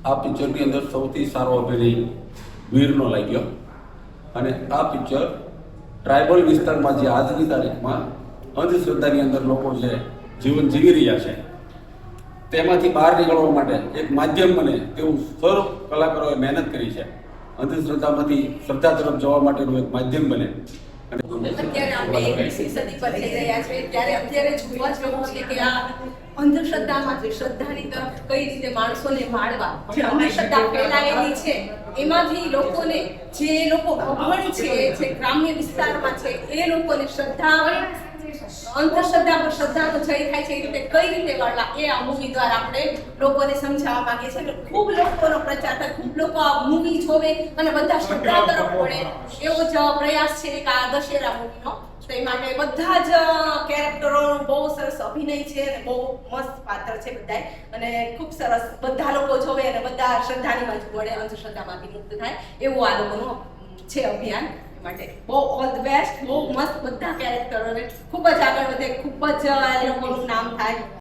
આ પિક્ચરની અંદર સૌથી સારો અભિનય વીરનો લાગ્યો અને આ પિક્ચર ટ્રાઇબલ વિસ્તારમાં જે આજની તારીખમાં અંધશ્રદ્ધાની અંદર લોકો જે જીવન જીવી રહ્યા છે તેમાંથી બહાર નીકળવા માટે એક માધ્યમ બને તેવું સર્વ કલાકારોએ મહેનત કરી છે. અંધશ્રદ્ધામાંથી શ્રદ્ધા તરફ જવા માટેનું એક માધ્યમ બને. અત્યારે આપણે 21મી સદી પર જઈ રહ્યા છે ત્યારે અત્યારે જોવા જેવું છે કે આ અંધશ્રદ્ધામાંથી શ્રદ્ધાની તરફ કઈ રીતે માણસોને વાળવા, જે અંધશ્રદ્ધા ફેલાયેલી છે એમાંથી લોકોને, જે લોકો અભણ છે, જે ગ્રામ્ય વિસ્તારમાં છે એ લોકોને અંધશ્રદ્ધા પર શ્રદ્ધાનો જય થાય છે એ રીતે કઈ રીતે વાળવા એ આ મૂવી દ્વારા આપણે લોકોને સમજાવવા માંગીએ છીએ. ખૂબ લોકોનો પ્રચાર થાય, ખૂબ લોકો આ મૂવી જોવે અને બધા શ્રદ્ધા તરફ વળે એવો જ પ્રયાસ છે કે આ દશેરા મૂવીનો. તો એ માટે બધા જ કેરેક્ટરોનો બહુ સરસ અભિનય છે અને બહુ મસ્ત પાત્ર છે બધાય, અને ખૂબ સરસ બધા લોકો જોવે અને બધા શ્રદ્ધાની બાજુ વળે, અંધશ્રદ્ધામાંથી મુક્ત થાય એવું આ લોકોનું છે અભિયાન. માટે બહુ ઓલ ધ બેસ્ટ, બહુ મસ્ત બધા કેરેક્ટરોને ખૂબ જ આગળ વધે, ખૂબ જ એ લોકોનું નામ થાય.